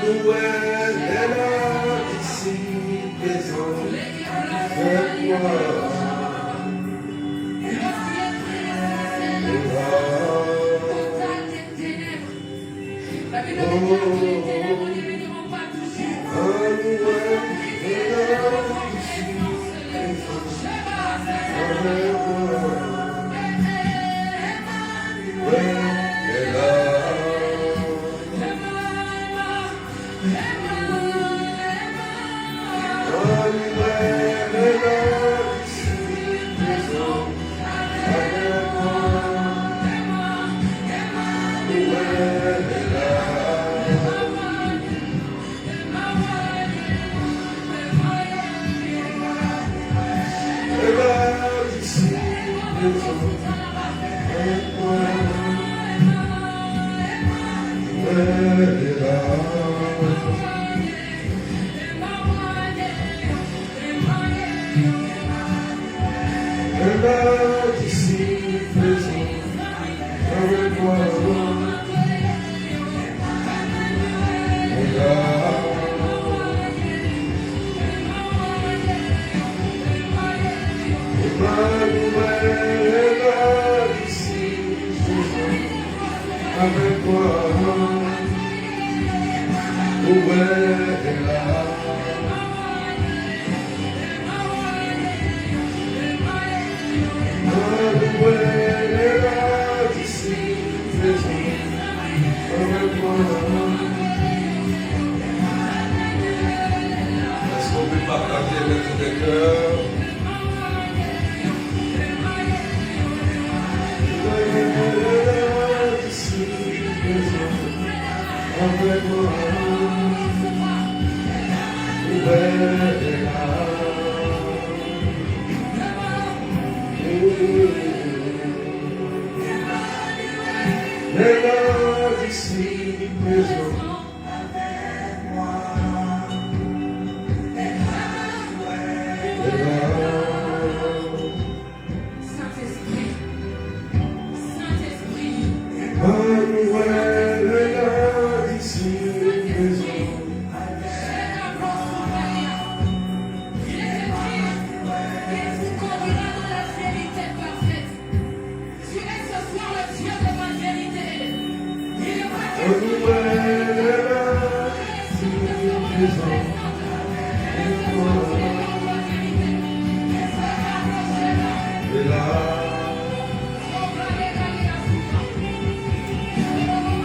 Emmanuel est là, ici présent. Fais-moi.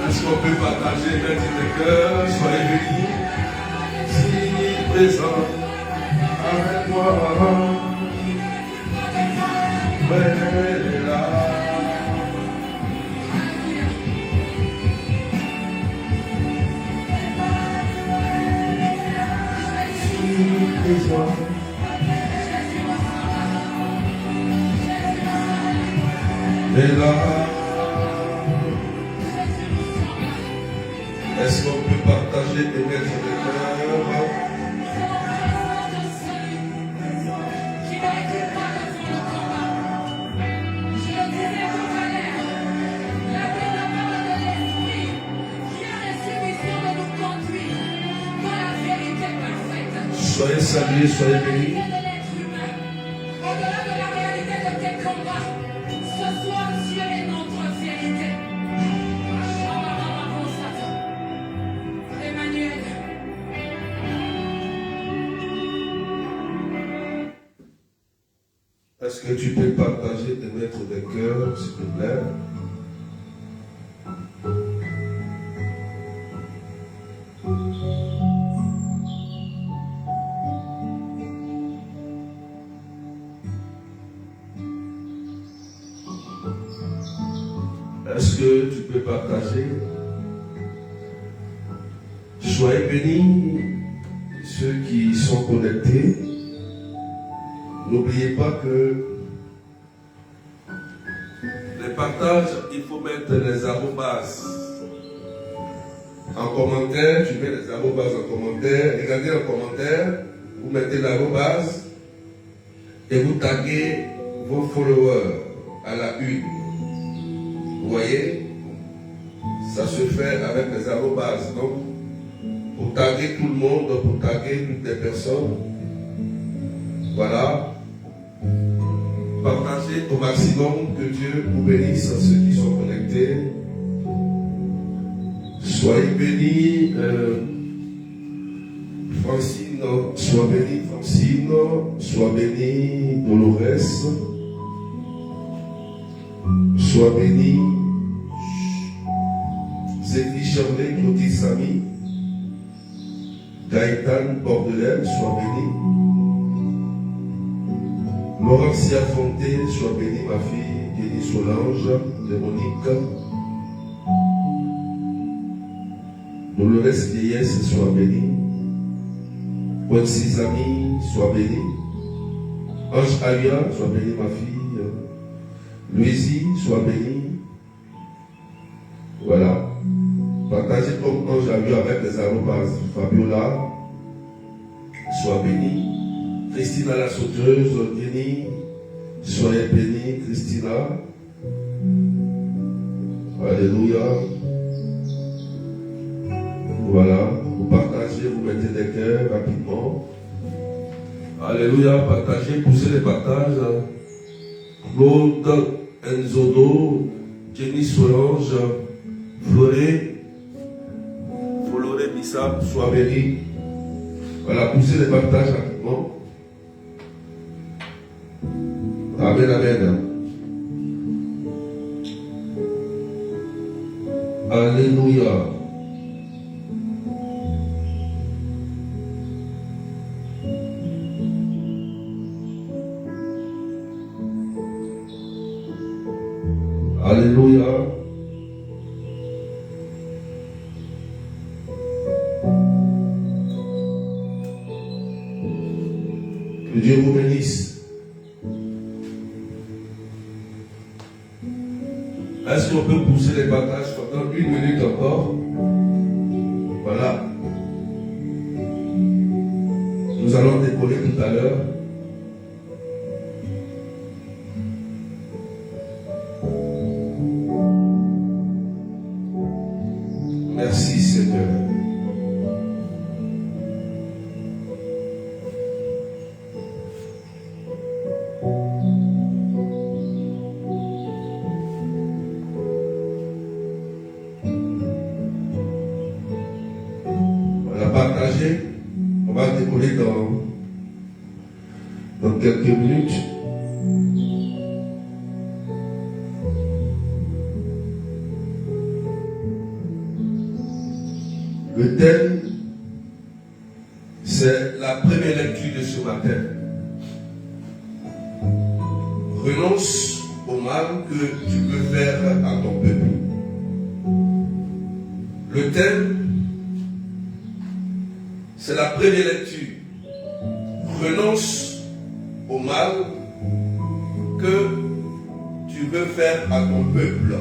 Est-ce qu'on peut partager maintenant des cœurs? Soyez bénis. Si présent avec moi. Elle est là. Si présent. Elle est là. Est-ce qu'on peut partager et mettre des cœurs? Soyez salués, soyez bénis. Est-ce que tu peux partager et mettre des cœurs, s'il te plaît? Est-ce que tu peux partager? Soyez bénis, ceux qui sont connectés. N'oubliez pas que les partages, il faut mettre les arrobases en commentaire. Tu mets les arrobases en commentaire. Regardez en commentaire, vous mettez l'arrobase et vous taguez vos followers à la une. Vous voyez, ça se fait avec les arrobases. Donc, pour taguer tout le monde, pour taguer toutes les personnes. Voilà. Partagez au maximum, que Dieu vous bénisse à ceux qui sont connectés. Soyez bénis, Francine, sois bénie Francine, sois bénie Dolores, sois bénie Zélie Charlet, Claudie Samy, Gaëtan Bordelais, sois bénie. Laurentia Fonté, sois bénie ma fille, Denis Solange, Véronique. Dolores Vieillesse, sois bénie. Bonnes amis, sois bénie. Ange Aya, sois bénie ma fille. Louisie, sois bénie. Voilà. Partagez comme Ange Aya avec les arrobases. Fabiola, sois bénie. Christina la sauteuse, bénie. Soyez bénie, Christina. Alléluia. Voilà, vous partagez, vous mettez des cœurs rapidement. Alléluia, partagez, poussez les partages. Claude, Enzodo, Jenny Solange, Floré Bissap, sois béni. Voilà, poussez les partages rapidement. Amen, amen. Alléluia. Alléluia. Que Dieu vous bénisse. Est-ce qu'on peut pousser les partages pendant 1 minute encore? Voilà. Nous allons décoller tout à l'heure. Merci Seigneur. On a partagé. On va décoller dans quelques minutes. Le thème, c'est la première lecture de ce matin. Renonce au mal que tu peux faire à ton peuple. Le thème, c'est la première lecture. Renonce au mal que tu veux faire à ton peuple.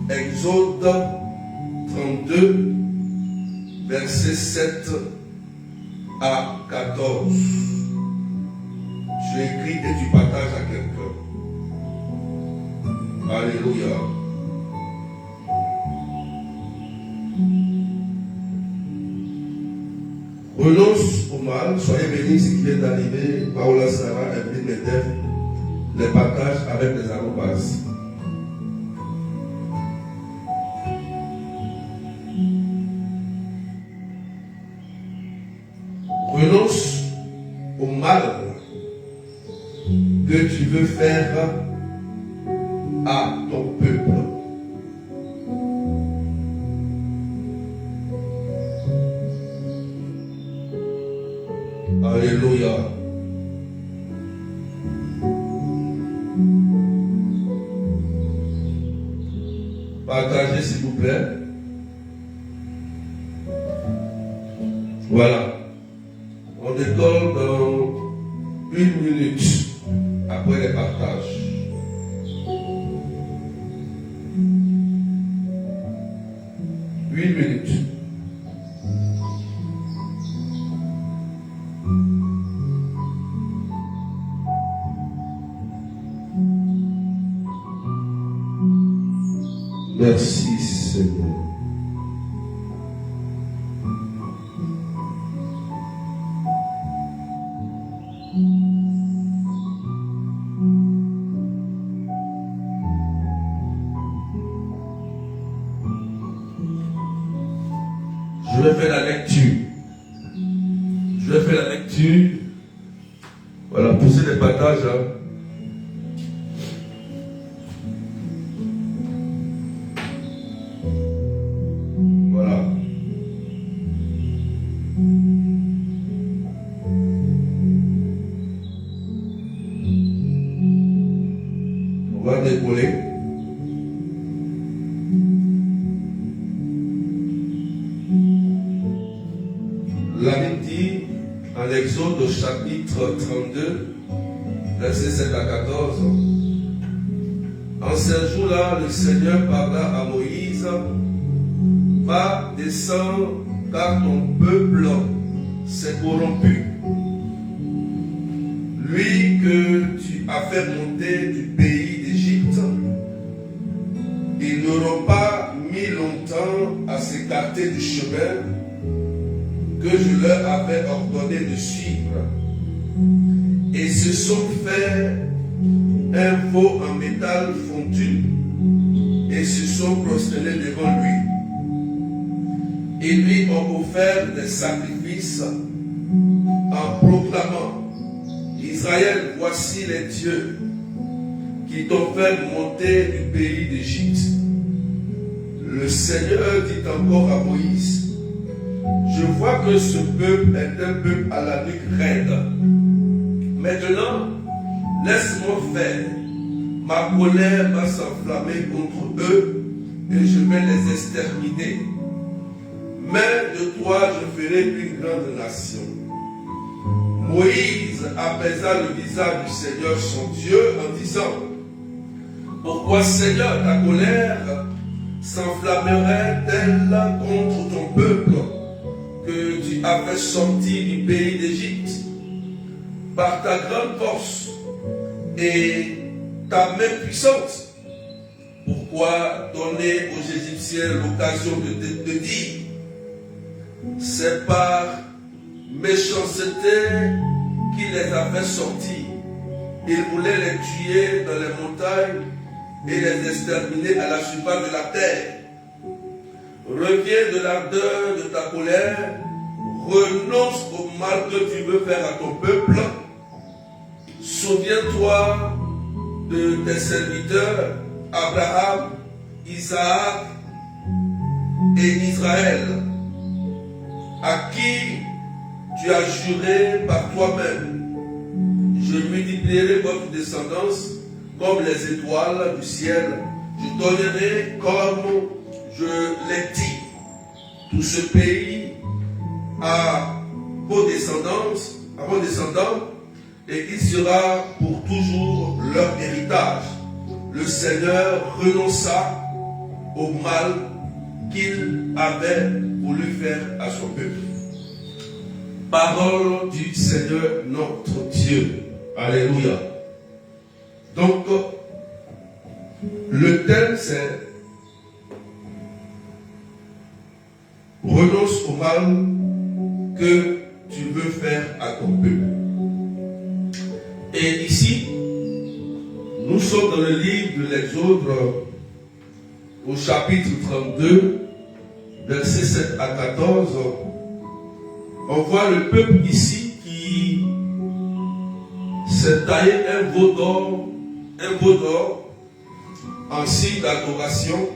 Exode 32. Versets 7 à 14. Tu écris et tu partages à quelqu'un. Alléluia. Renonce au mal. Soyez bénis ce qui vient d'arriver. Paola Sarah, Evelyne Medef. Les partages avec les arrobases. Renonce au mal que tu veux faire à ton peuple. Alléluia. Partagez s'il vous plaît. Voilà. On décolle dans 1 minute après les partages. Une minute. Merci Seigneur. Je vais faire la lecture. Je vais faire la lecture. Voilà, poussez les partages. Hein. Voilà. On va décoller. La Bible dit en Exode au chapitre 32, versets 7 à 14. En ce jour-là, le Seigneur parla à Moïse: va, descends, car ton peuple s'est corrompu. Lui que tu as fait monter du pays d'Égypte, ils n'auront pas mis longtemps à s'écarter du chemin que je leur avais ordonné de suivre, et se sont fait un veau en métal fondu et se sont prosternés devant lui. Ils lui ont offert des sacrifices en proclamant: Israël, voici les dieux qui t'ont fait monter du pays d'Égypte. Le Seigneur dit encore à Moïse: je vois que ce peuple est un peuple à la nuque raide. Maintenant, laisse-moi faire. Ma colère va s'enflammer contre eux et je vais les exterminer. Mais de toi, je ferai une grande nation. Moïse apaisa le visage du Seigneur son Dieu en disant: pourquoi, Seigneur, ta colère s'enflammerait-elle contre ton peuple que tu as fait sortir du pays d'Égypte par ta grande force et ta main puissante? Pourquoi donner aux Égyptiens l'occasion de dire: c'est par méchanceté qu'il les a fait sortir? Il voulait les tuer dans les montagnes et les exterminer à la surface de la terre. Reviens de l'ardeur de ta colère, renonce au mal que tu veux faire à ton peuple. Souviens-toi de tes serviteurs Abraham, Isaac et Israël, à qui tu as juré par toi-même: je multiplierai votre descendance comme les étoiles du ciel, je donnerai comme je l'ai dit tout ce pays à vos descendants, et il sera pour toujours leur héritage. Le Seigneur renonça au mal qu'il avait voulu faire à son peuple. Parole du Seigneur notre Dieu. Alléluia. Donc, le thème c'est: renonce au mal que tu veux faire à ton peuple. Et ici, nous sommes dans le livre de l'Exode au chapitre 32, versets 7 à 14. On voit le peuple ici qui s'est taillé un veau d'or en signe d'adoration.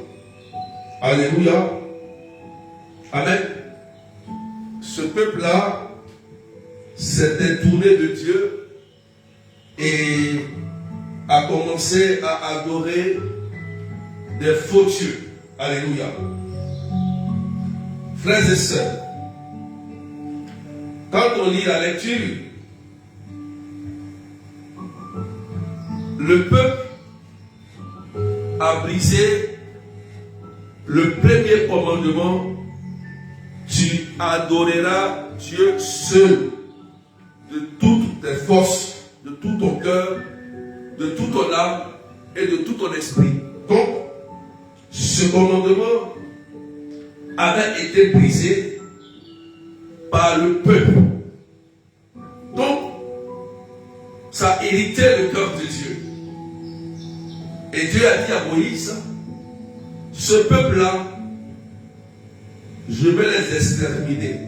Alléluia. Amen. Ce peuple-là s'est détourné de Dieu et a commencé à adorer des faux dieux. Alléluia. Frères et sœurs, quand on lit la lecture, le peuple a brisé le premier commandement: tu adoreras Dieu seul, de toutes tes forces, de tout ton cœur, de toute ton âme et de tout ton esprit. Donc, ce commandement avait été brisé par le peuple. Donc, ça irritait le cœur de Dieu. Et Dieu a dit à Moïse: ce peuple-là je vais les exterminer.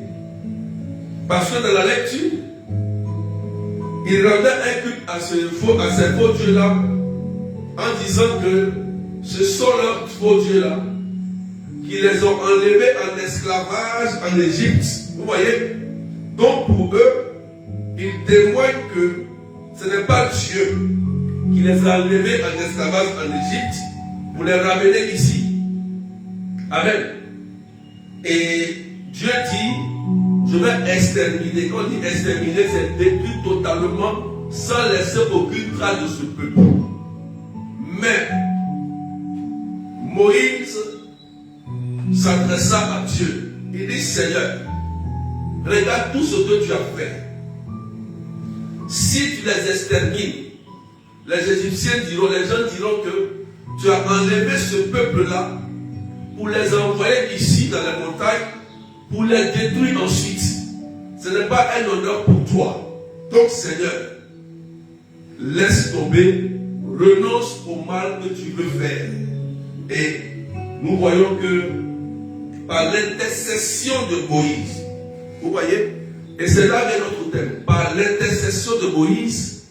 Parce que dans la lecture, il rendait un culte à ces faux dieux-là en disant que ce sont leurs faux dieux-là qui les ont enlevés en esclavage en Égypte. Vous voyez? Donc pour eux, ils témoignent que ce n'est pas Dieu qui les a enlevés en esclavage en Égypte pour les ramener ici. Amen. Et Dieu dit, je vais exterminer. Quand on dit exterminer, c'est détruire totalement sans laisser aucune trace de ce peuple. Mais Moïse s'adressa à Dieu. Il dit, Seigneur, regarde tout ce que tu as fait. Si tu les extermines, les Égyptiens diront, les gens diront que tu as enlevé ce peuple-là pour les envoyer ici dans les montagnes, pour les détruire ensuite. Ce n'est pas un honneur pour toi. Donc Seigneur, laisse tomber, renonce au mal que tu veux faire. Et nous voyons que par l'intercession de Moïse, vous voyez, et c'est là qu'est notre thème, par l'intercession de Moïse,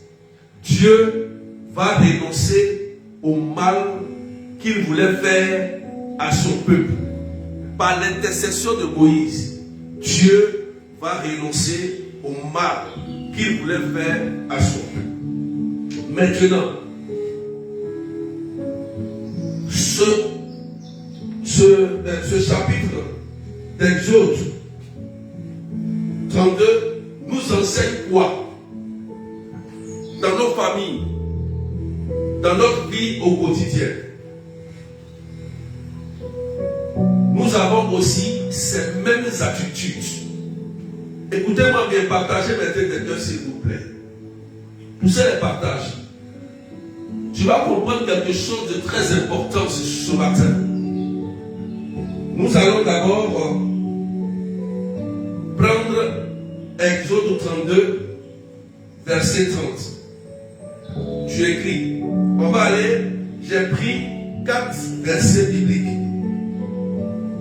Dieu va renoncer au mal qu'il voulait faire à son peuple. Par l'intercession de Moïse, Dieu va renoncer au mal qu'il voulait faire à son peuple. Maintenant, ce chapitre d'Exode 32 nous enseigne quoi? Dans nos familles, dans notre vie au quotidien. Nous avons aussi ces mêmes attitudes. Écoutez-moi bien, partagez mes téléspectateurs s'il vous plaît. Poussez les partages. Tu vas comprendre quelque chose de très important ce matin. Nous allons d'abord prendre Exode 32, verset 30. Tu écris. On va aller, j'ai pris 4 versets bibliques.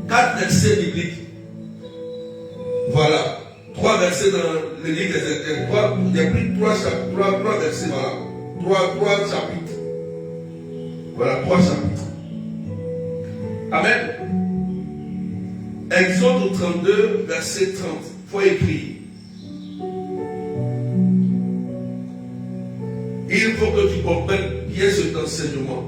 4 versets bibliques. Voilà. 3 versets dans le livre des Écritures. J'ai pris 3 versets, voilà. 3 chapitres. Voilà, 3 chapitres. Amen. Exode 32, verset 30. Il faut écrire. Il faut que tu comprennes bien cet enseignement.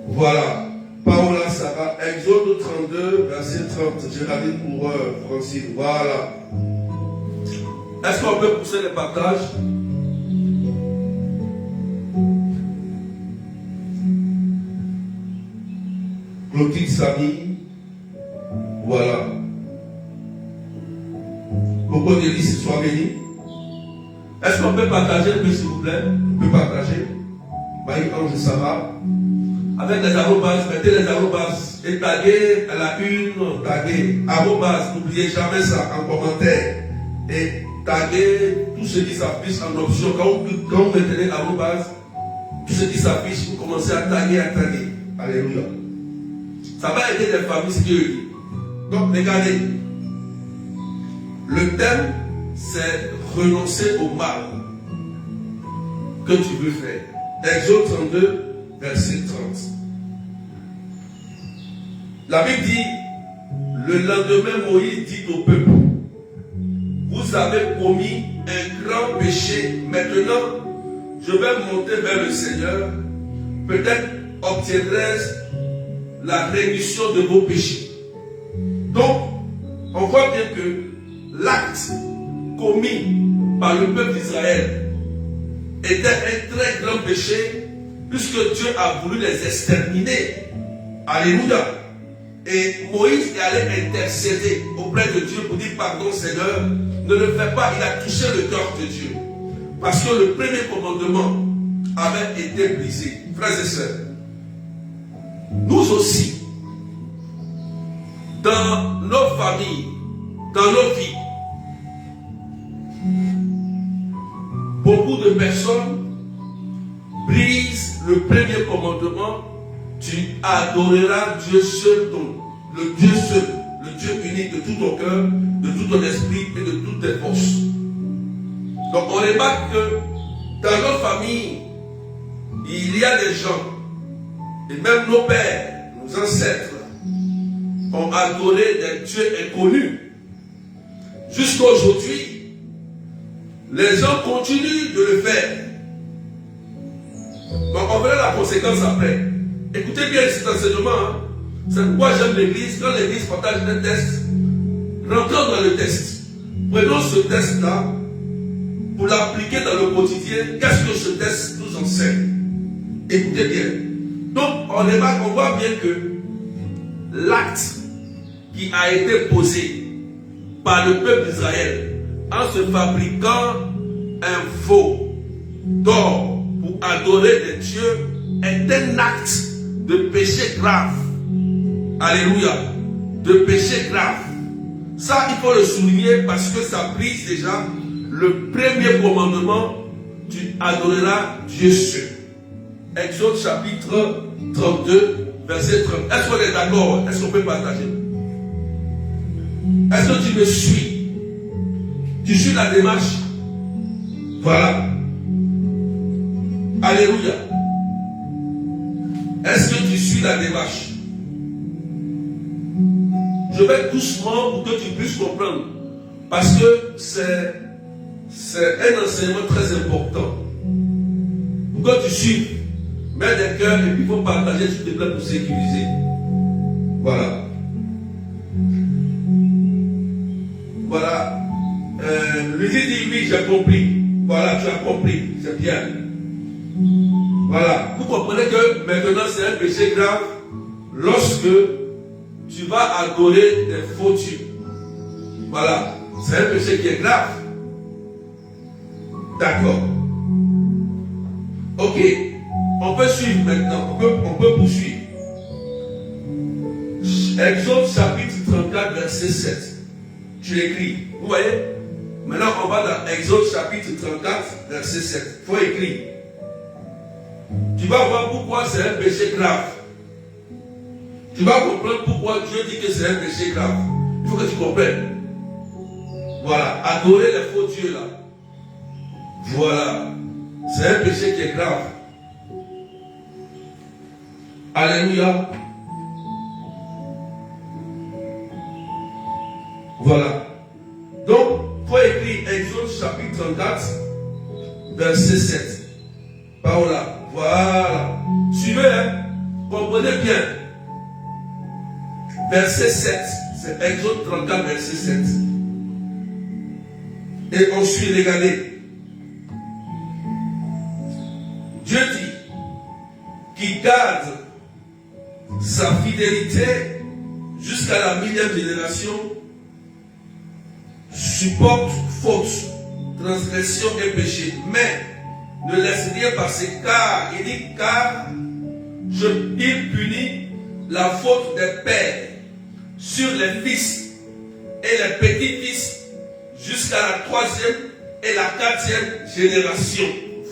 Voilà. Paola Sarah, Exode 32, verset 30. Géraldine pour Francine. Voilà. Est-ce qu'on peut pousser les partages? Clotilde Samy. Voilà. Coco Délice, sois béni. Est-ce qu'on peut partager un peu, s'il vous plaît? On peut partager. Marie-Ange Sarah. Avec les arrobas, mettez les arrobas. Et taguez à la une, taguez. Arrobas, n'oubliez jamais ça en commentaire. Et taguez tout ce qui s'affiche en option. Quand vous mettez arrobas, tout ce qui s'affiche, vous commencez à taguer, Alléluia. Ça va aider les familles, ce Dieu dit. Donc, regardez. Le thème, c'est renoncer au mal que tu veux faire. Exode 32, verset 30. La Bible dit, le lendemain, Moïse dit au peuple, vous avez commis un grand péché. Maintenant, je vais monter vers le Seigneur. Peut-être obtiendrai-je la rémission de vos péchés. Donc, on voit bien que l'acte commis par le peuple d'Israël était un très grand péché, puisque Dieu a voulu les exterminer. Alléluia. Et Moïse est allé intercéder auprès de Dieu pour dire pardon Seigneur, ne le fais pas. Il a touché le cœur de Dieu. Parce que le premier commandement avait été brisé. Frères et sœurs, nous aussi, dans nos familles, dans nos vies, beaucoup de personnes brisent le premier commandement. Tu adoreras Dieu seul, le Dieu seul, le Dieu unique de tout ton cœur, de tout ton esprit et de toutes tes forces. Donc on remarque que dans notre famille, il y a des gens, et même nos pères, nos ancêtres, ont adoré des dieux inconnus. Jusqu'à aujourd'hui, les gens continuent de le faire. Donc on verra la conséquence après. Écoutez bien cet enseignement. Hein. C'est pourquoi j'aime l'église. Quand l'église partage un test, rentrons dans le test. Prenons ce test-là pour l'appliquer dans le quotidien. Qu'est-ce que ce test nous enseigne? Écoutez bien. Donc on voit bien que l'acte qui a été posé par le peuple d'Israël en se fabriquant un veau d'or pour adorer des dieux est un acte de péché grave. Alléluia. De péché grave. Ça, il faut le souligner parce que ça brise déjà le premier commandement: tu adoreras Dieu seul. Exode chapitre 32, verset 30. Est-ce qu'on est d'accord? Est-ce qu'on peut partager? Est-ce que tu me suis? Tu suis la démarche? Voilà. Alléluia. Est-ce que tu suis la démarche? Je vais doucement pour que tu puisses comprendre. Parce que c'est un enseignement très important. Pour que tu suives. Mets des cœurs et puis il faut partager sur tes plans pour sécuriser. Voilà. Voilà. Lui dit oui, j'ai compris. Voilà, tu as compris. C'est bien. Voilà. Vous comprenez que maintenant c'est un péché grave lorsque tu vas adorer des faux dieux. Voilà. C'est un péché qui est grave. D'accord. Ok. On peut suivre maintenant. On peut poursuivre. Exode chapitre 34, verset 7. Tu écris. Vous voyez? Maintenant, on va dans Exode chapitre 34, verset 7. Il faut écrire. Tu vas voir pourquoi c'est un péché grave. Tu vas comprendre pourquoi Dieu dit que c'est un péché grave. Il faut que tu comprennes. Voilà. Adorer les faux dieux là. Voilà. C'est un péché qui est grave. Alléluia. Voilà. Donc, il faut écrire Exode chapitre 34, verset 7. Par là. Voilà. Suivez, hein? Comprenez bien. Verset 7. C'est Exode 34, verset 7. Et on suit, regardez. Dieu dit, qui garde sa fidélité jusqu'à la 1000e génération, supporte faute, transgression et péché, mais ne laisse rien passer, car il dit il punit la faute des pères sur les fils et les petits-fils jusqu'à la 3e et la 4e génération.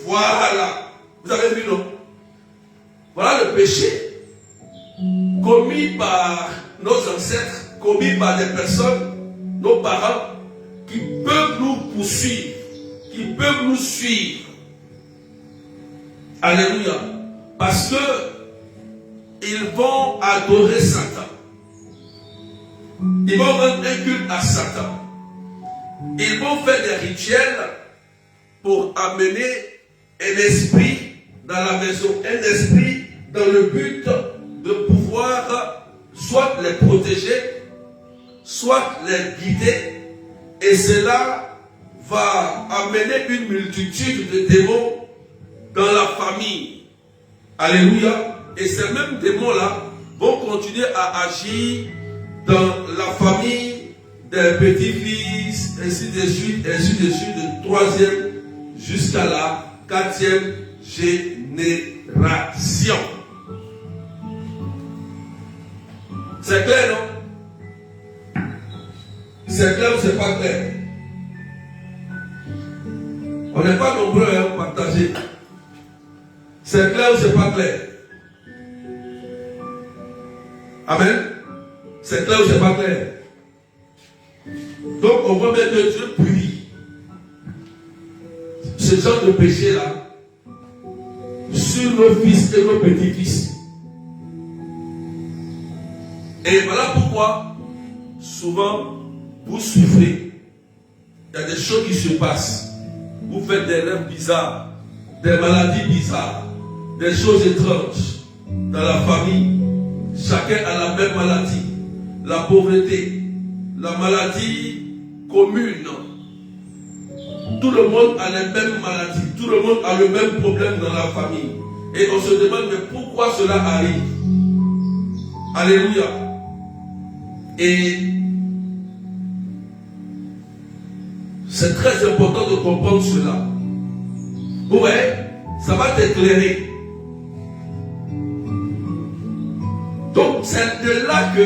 Voilà. Vous avez vu, non? Voilà le péché commis par nos ancêtres, commis par des personnes, nos parents, qui peuvent nous poursuivre, qui peuvent nous suivre. Alléluia. Parce que ils vont adorer Satan. Ils vont rendre un culte à Satan. Ils vont faire des rituels pour amener un esprit dans la maison, un esprit dans le but de pouvoir soit les protéger, soit les guider, et cela va amener une multitude de démons dans la famille. Alléluia. Et ces mêmes démons-là vont continuer à agir dans la famille des petits-fils, ainsi de suite, de 3e jusqu'à la 4e génération. C'est clair, non? C'est clair ou c'est pas clair? On n'est pas nombreux à partager. C'est clair ou c'est pas clair? Amen. C'est clair ou c'est pas clair? Donc on voit bien que Dieu punit ce genre de péché-là sur nos fils et nos petits-fils. Et voilà pourquoi souvent vous souffrez. Il y a des choses qui se passent. Vous faites des rêves bizarres, des maladies bizarres, des choses étranges dans la famille. Chacun a la même maladie. La pauvreté, la maladie commune. Tout le monde a les mêmes maladies. Tout le monde a le même problème dans la famille. Et on se demande mais pourquoi cela arrive. Alléluia. Et c'est très important de comprendre cela. Vous voyez, ça va t'éclairer. Donc c'est de là que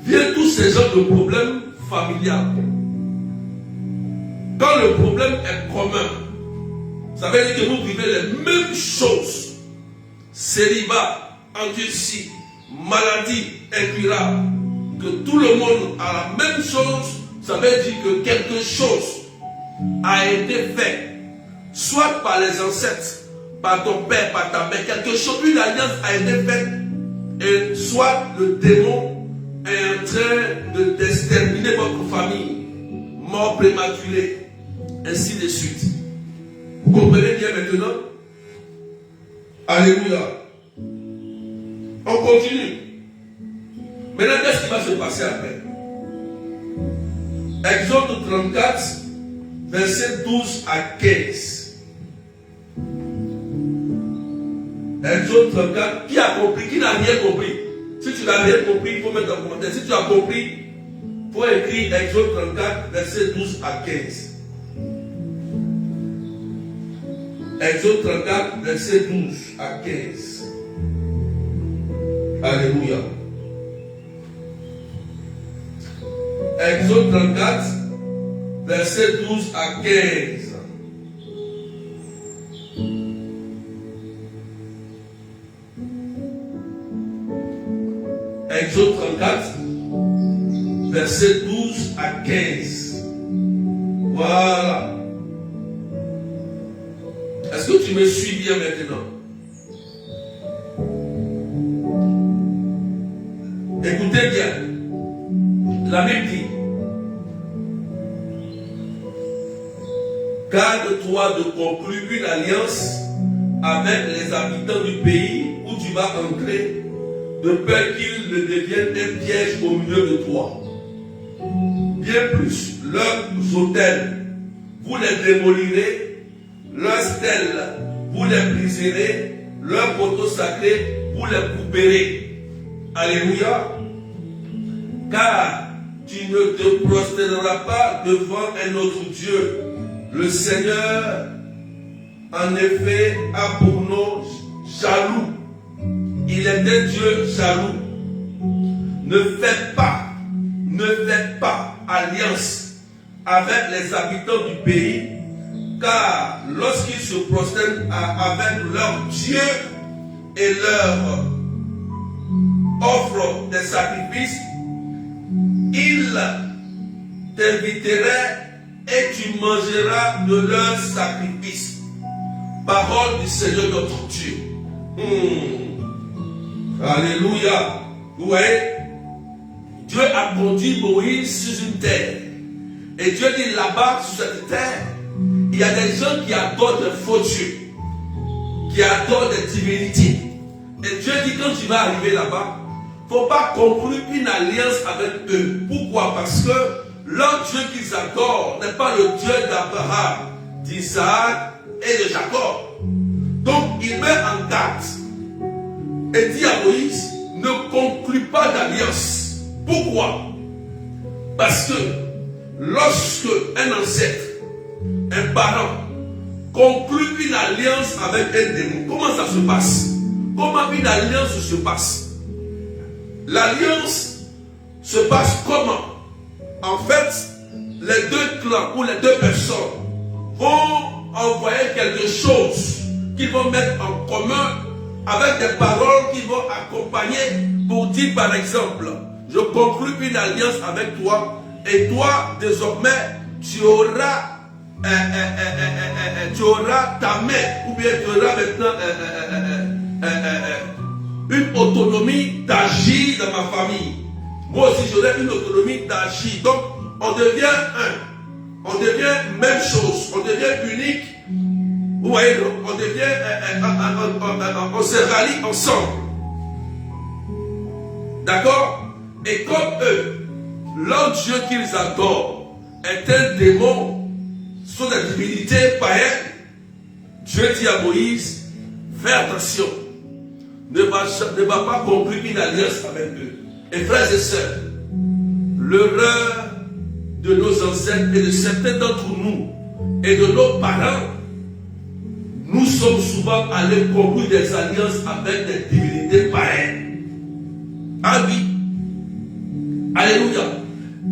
viennent tous ces genres de problèmes familiaux. Quand le problème est commun, ça veut dire que vous vivez les mêmes choses. Célibat, endurci, maladie incurable, que tout le monde a la même chose, ça veut dire que quelque chose a été fait, soit par les ancêtres, par ton père, par ta mère, quelque chose, une alliance a été faite, et soit le démon est en train d'exterminer votre famille, mort prématurée, ainsi de suite. Vous comprenez bien maintenant? Alléluia. On continue. Maintenant, qu'est-ce qui va se passer après? Exode 34, verset 12 à 15. Exode 34, qui a compris? Qui n'a rien compris? Si tu n'as rien compris, il faut mettre en commentaire. Si tu as compris, il faut écrire Exode 34, verset 12 à 15. Exode 34, verset 12 à 15. Alléluia. Exode 34, verset 12 à 15. Exode 34, verset 12 à 15. Voilà. Est-ce que tu me suis bien maintenant? Écoutez bien. La Bible dit: garde-toi de conclure une alliance avec les habitants du pays où tu vas entrer, de peur qu'ils ne deviennent un piège au milieu de toi. Bien plus, leurs autels, vous les démolirez, leurs stèles, vous les briserez, leurs poteaux sacrés, vous les couperez. Alléluia. Car tu ne te prosterneras pas devant un autre Dieu. Le Seigneur, en effet, a pour nom jaloux. Il est un Dieu jaloux. Ne faites pas alliance avec les habitants du pays, car lorsqu'ils se prosternent avec leur Dieu et leur offre des sacrifices, ils t'inviteraient et tu mangeras de leurs sacrifices. Parole du Seigneur notre Dieu. Alléluia. Vous voyez, Dieu a conduit Moïse sur une terre. Et Dieu dit là-bas, sur cette terre, il y a des gens qui adorent des faux dieux, qui adorent des divinités. Et Dieu dit, quand tu vas arriver là-bas, il ne faut pas conclure une alliance avec eux. Pourquoi? Parce que leur Dieu qu'ils adorent n'est pas le Dieu d'Abraham, d'Isaac et de Jacob. Donc il met en garde et dit à Moïse, ne conclue pas d'alliance. Pourquoi? Parce que lorsque un ancêtre, un parent, conclut une alliance avec un démon, comment ça se passe? Comment une alliance se passe? L'alliance se passe comment? En fait, les deux clans ou les deux personnes vont envoyer quelque chose qu'ils vont mettre en commun avec des paroles qui vont accompagner pour dire par exemple, je conclue une alliance avec toi et toi désormais tu auras ta main ou bien tu auras maintenant une autonomie d'agir dans ma famille. Moi aussi j'aurai une autonomie d'agir. Donc on devient un, on devient même chose, on devient unique. Vous voyez, on devient, on se rallie ensemble. D'accord? Et comme eux, leur Dieu qu'ils adorent est un démon, sont des divinités païennes, Dieu dit à Moïse, fais attention, ne va pas conclure une alliance avec eux. Et frères et sœurs, l'erreur de nos ancêtres et de certains d'entre nous et de nos parents, nous sommes souvent allés conclure des alliances avec des divinités païennes. Ah oui. Alléluia.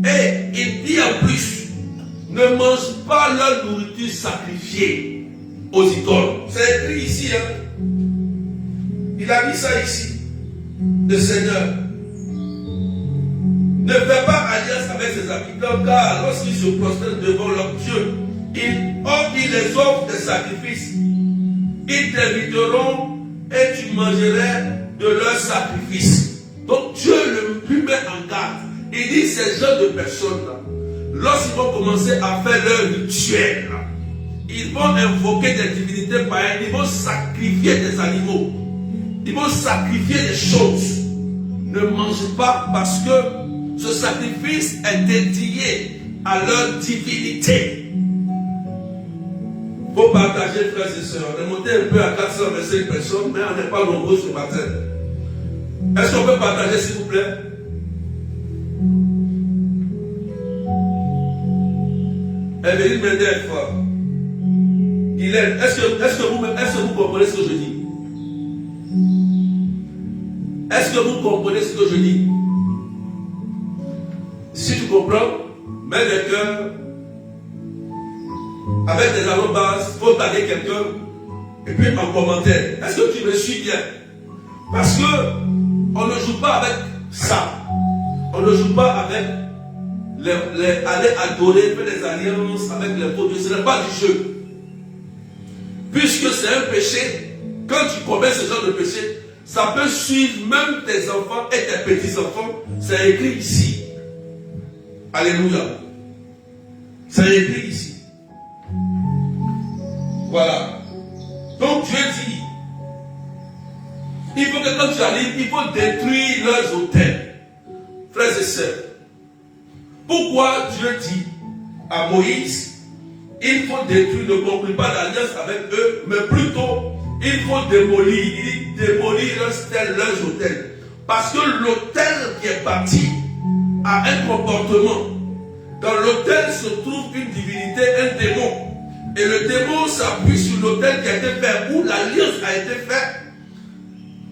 Et il dit en plus, ne mange pas leur nourriture sacrifiée aux idoles. C'est écrit ici. Hein? Il a mis ça ici. Le Seigneur. Ne fais pas alliance avec ses habitants, car lorsqu'ils se prosternent devant leur Dieu, ils les offrent des sacrifices. Ils t'inviteront et tu mangerais de leurs sacrifices. Donc Dieu lui met en garde. Il dit ces genres de personnes-là, lorsqu'ils vont commencer à faire leur rituel, ils vont invoquer des divinités païennes, ils vont sacrifier des animaux, ils vont sacrifier des choses. Ne mangez pas parce que ce sacrifice est dédié à leur divinité. Il faut partager, frères et sœurs. On est monté un peu à 425 personnes, mais on n'est pas nombreux ce matin. Est-ce qu'on peut partager, s'il vous plaît? Evelyne Mendel, fort. Guylaine, est-ce que vous comprenez ce que je dis? Est-ce que vous comprenez ce que je dis? Si tu comprends, mets des cœurs avec des arrobases, il faut taguer quelqu'un et puis en commentaire. Est-ce que tu me suis bien? Parce que on ne joue pas avec ça. On ne joue pas avec aller adorer, faire des alliances avec les faux dieux. Ce n'est pas du jeu. Puisque c'est un péché, quand tu commets ce genre de péché, ça peut suivre même tes enfants et tes petits-enfants. C'est écrit ici. Alléluia. C'est écrit ici. Voilà. Donc Dieu dit, il faut que quand tu arrives, il faut détruire leurs autels. Frères et sœurs, pourquoi Dieu dit à Moïse, il faut détruire, ne conclure pas d'alliance avec eux, mais plutôt, il faut démolir leurs stèles, leurs autels. Parce que l'autel qui est bâti a un comportement. Dans l'autel se trouve une divinité, un démon. Et le démon s'appuie sur l'autel qui a été fait, où l'alliance a été faite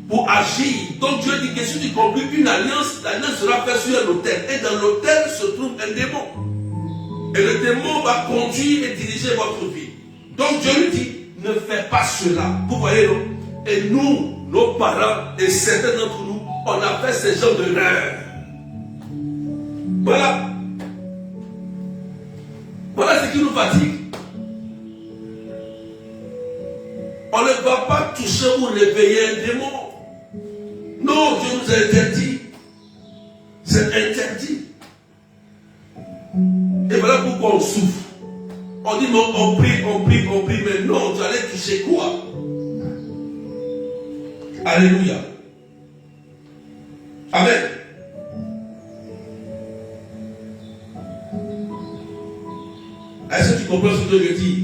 pour agir. Donc Dieu dit que si tu conclus une alliance, l'alliance sera faite sur un autel. Et dans l'autel se trouve un démon. Et le démon va conduire et diriger votre vie. Donc Dieu lui dit, ne fais pas cela. Vous voyez, non? Et nous, nos parents et certains d'entre nous, on a fait ces genres de rêves. Voilà. Voilà ce qui nous fatigue. On ne va pas toucher ou réveiller un démon. Non, Dieu nous a interdit. C'est interdit. Et voilà pourquoi on souffre. On dit non, on prie, mais non, tu allais toucher quoi? Alléluia. Amen. Est-ce que tu comprends ce que je dis?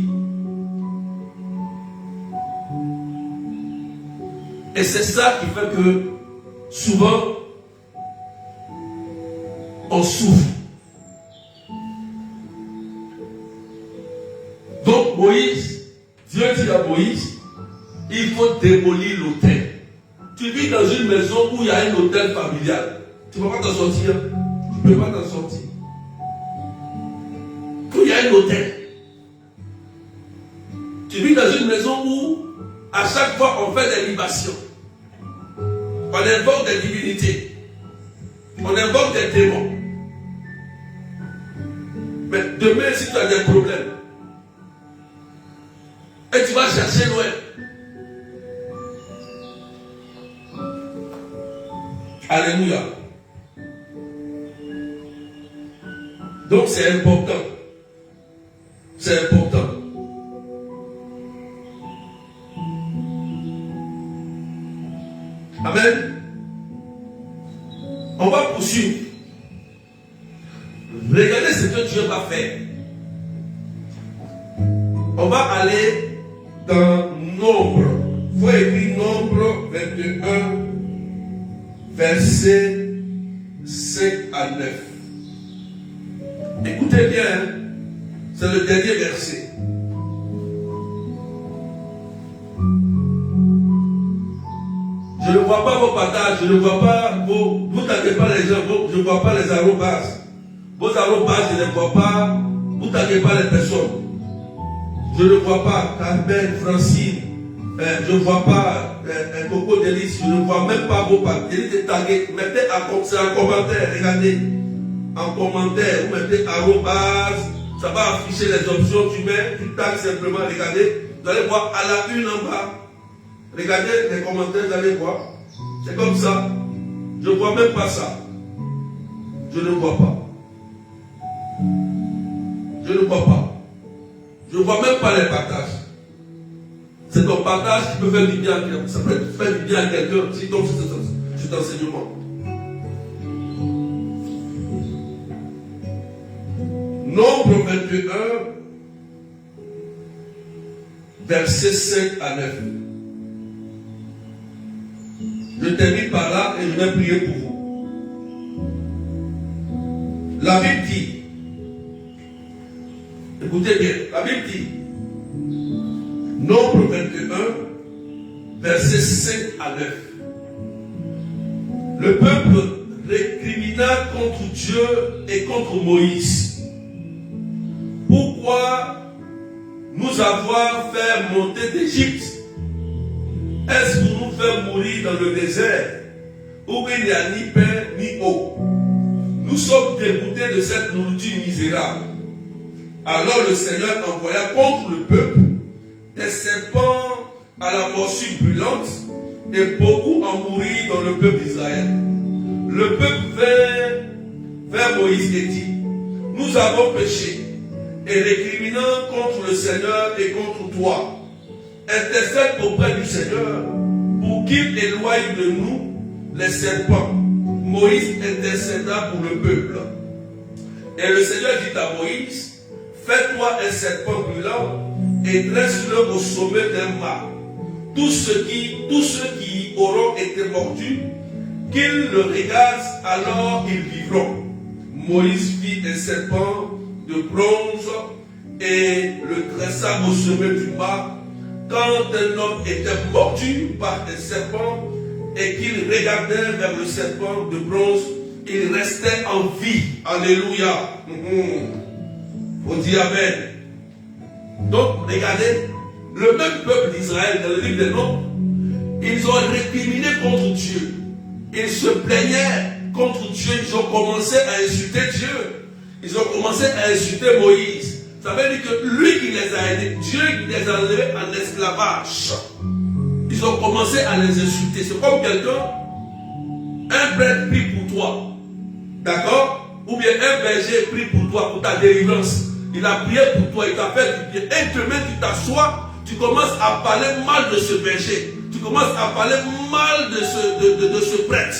Et c'est ça qui fait que souvent on souffre. Donc Moïse, Dieu dit à Moïse, il faut démolir l'autel. Tu vis dans une maison où il y a un hôtel familial. Tu ne peux pas t'en sortir. Tu ne peux pas t'en sortir. Où il y a un hôtel. Tu vis dans une maison où à chaque fois on fait des libations. On invoque des divinités. On invoque des démons. Mais demain, si tu as des problèmes, et tu vas chercher loin, alléluia. Donc c'est important. C'est important. Amen. On va poursuivre. Regardez ce que Dieu va faire. On va aller dans Nombre. Il faut écrire Nombre 21, versets 5 à 9. Écoutez bien, c'est le dernier verset. Je ne vois pas vos partages, je ne vois pas vos... Vous n'avez pas les gens, je ne vois pas les arrobases. Vos arrobases, je ne les vois pas. Vous n'avez pas les personnes. Je ne vois pas Carmen, Francine. Je ne vois pas Coco Délice. Je ne vois même pas vos partages. Délice tagué. Mettez un commentaire, regardez. En commentaire, vous mettez arrobase. Ça va afficher les options. Tu mets, tu tagues simplement, regardez. Vous allez voir à la une en bas. Regardez les commentaires, vous allez voir. C'est comme ça. Je ne vois même pas ça. Je ne vois pas. Je ne vois pas. Je ne vois même pas les partages. C'est ton partage qui peut faire du bien à quelqu'un. Ça peut faire du bien à quelqu'un si donc cet enseignement. Nombre 21, versets 5 à 9. Je termine par là et je vais prier pour vous. La Bible dit, écoutez bien, la Bible dit, Nombre 21, versets 5 à 9. Le peuple récrimina contre Dieu et contre Moïse. Pourquoi nous avoir fait monter d'Égypte? Est-ce pour nous faire mourir dans le désert où il n'y a ni pain ni eau? Nous sommes dégoûtés de cette nourriture misérable. Alors le Seigneur envoya contre le peuple des serpents à la morsure brûlante et beaucoup en mourirent dans le peuple d'Israël. Le peuple vint vers Moïse et dit, nous avons péché et récriminant contre le Seigneur et contre toi. Intercède auprès du Seigneur pour qu'il éloigne de nous les serpents. Moïse intercéda pour le peuple. Et le Seigneur dit à Moïse, fais-toi un serpent brûlant et dresse-le au sommet d'un mât. Tous ceux qui auront été mordus, qu'ils le regardent, alors ils vivront. Moïse fit un serpent de bronze et le dressa au sommet du mât. Quand un homme était mordu par un serpent et qu'il regardait vers le serpent de bronze, il restait en vie. Alléluia. On dit Amen. Donc, regardez, le même peuple d'Israël, dans le livre des Nombres, ils ont récriminé contre Dieu. Ils se plaignaient contre Dieu. Ils ont commencé à insulter Dieu. Ils ont commencé à insulter Moïse. Ça veut dire que lui qui les a aidés, Dieu qui les a enlevés en esclavage. Ils ont commencé à les insulter. C'est comme quelqu'un, un prêtre prie pour toi. D'accord? Ou bien un berger prie pour toi, pour ta délivrance. Il a prié pour toi, il t'a fait du bien. Et demain, tu t'assois, tu commences à parler mal de ce berger. Tu commences à parler mal de ce prêtre.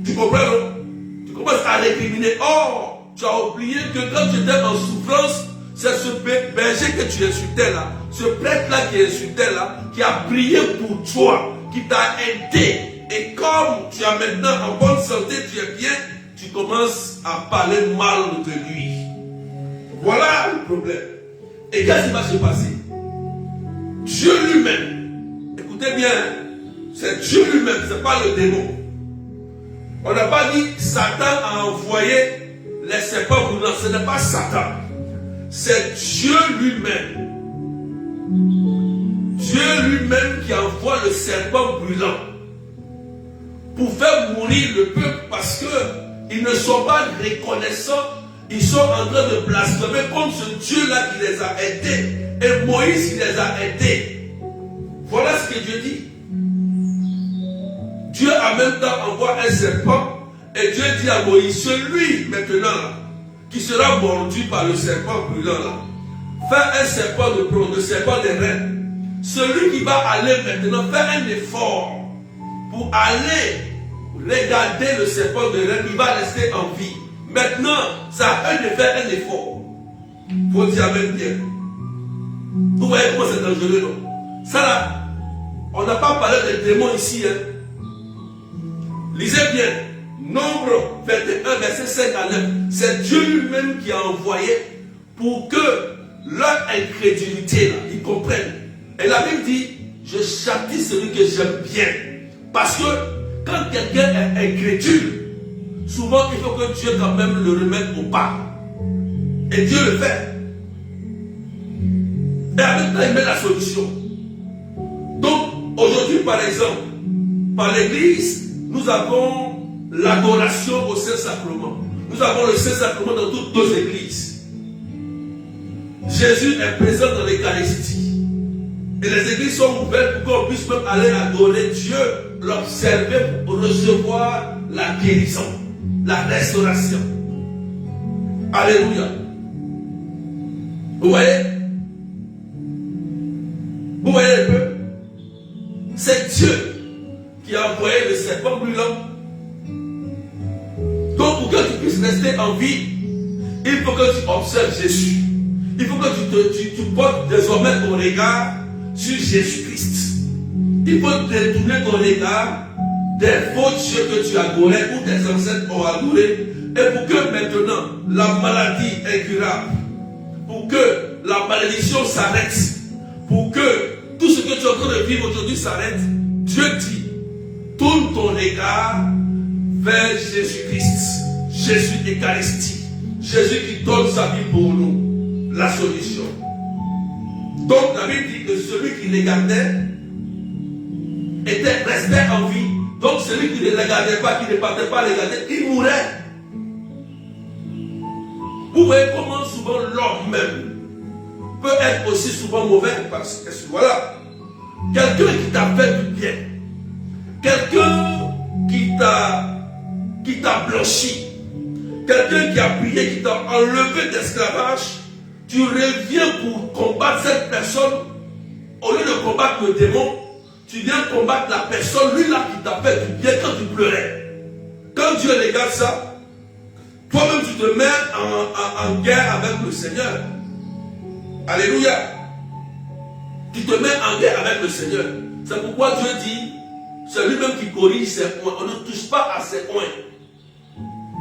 Tu comprends, non? Tu commences à récriminer. Oh, tu as oublié que quand tu étais en souffrance, c'est ce berger que tu insultais là, ce prêtre là qui insultait là, qui a prié pour toi, qui t'a aidé. Et comme tu es maintenant en bonne santé, tu es bien, tu commences à parler mal de lui. Voilà le problème. Et qu'est-ce qui va se passer? Dieu lui-même, écoutez bien, c'est Dieu lui-même, ce n'est pas le démon. On n'a pas dit Satan a envoyé les serpents brûlants, ce n'est pas Satan. C'est Dieu lui-même. Dieu lui-même qui envoie le serpent brûlant. pour faire mourir le peuple parce qu'ils ne sont pas reconnaissants. Ils sont en train de blasphémer contre ce Dieu-là qui les a aidés. Et Moïse qui les a aidés. Voilà ce que Dieu dit. Dieu en même temps envoie un serpent. Et Dieu dit à Moïse, celui maintenant là, qui sera mordu par le serpent brûlant là, fais un serpent de bronze, le serpent des reines. Celui qui va aller maintenant, fait un effort pour aller regarder le serpent de reine, il va rester en vie. Maintenant, ça a de faire un effort. Il faut dire amen bien. Vous voyez comment c'est dangereux, non? Ça là, on n'a pas parlé des démons ici. Hein. Lisez bien. Nombre 21, verset 5 à 9. C'est Dieu lui-même qui a envoyé pour que leur incrédulité, là, ils comprennent. Et la Bible dit, je châtie celui que j'aime bien. Parce que quand quelqu'un est incrédule, souvent il faut que Dieu quand même le remette au pas. Et Dieu le fait. Et avec ça, il met la solution. Donc, aujourd'hui, par exemple, par l'église, nous avons l'adoration au Saint-Sacrement. Nous avons le Saint-Sacrement dans toutes nos églises. Jésus est présent dans l'Eucharistie. Et les églises sont ouvertes pour qu'on puisse même aller adorer Dieu, l'observer pour recevoir la guérison, la restauration. Alléluia. Vous voyez? Vous voyez un peu? C'est Dieu qui a envoyé le serpent brûlant. Donc pour que tu puisses rester en vie, il faut que tu observes Jésus. Il faut que tu portes désormais ton regard sur Jésus-Christ. Il faut détourner ton regard des faux dieux que tu adorais ou tes ancêtres ont adoré. Et pour que maintenant la maladie incurable, pour que la malédiction s'arrête, pour que tout ce que tu es en train de vivre aujourd'hui s'arrête, Dieu dit, tourne ton regard vers Jésus-Christ, Jésus Eucharistie, Jésus qui donne sa vie pour nous, la solution. Donc la Bible dit que celui qui regardait restait en vie. Donc celui qui ne regardait pas, qui ne partait pas regarder, il mourait. Vous voyez comment souvent l'homme même peut être aussi souvent mauvais parce que voilà, quelqu'un qui t'a fait du bien, quelqu'un qui t'a blanchi, quelqu'un qui a prié, qui t'a enlevé d'esclavage, tu reviens pour combattre cette personne, au lieu de combattre le démon, tu viens combattre la personne, lui là qui t'a fait du bien quand tu pleurais. Quand Dieu regarde ça, toi-même tu te mets en guerre avec le Seigneur. Alléluia. Tu te mets en guerre avec le Seigneur. C'est pourquoi Dieu dit, c'est lui-même qui corrige ses points. On ne touche pas à ses points.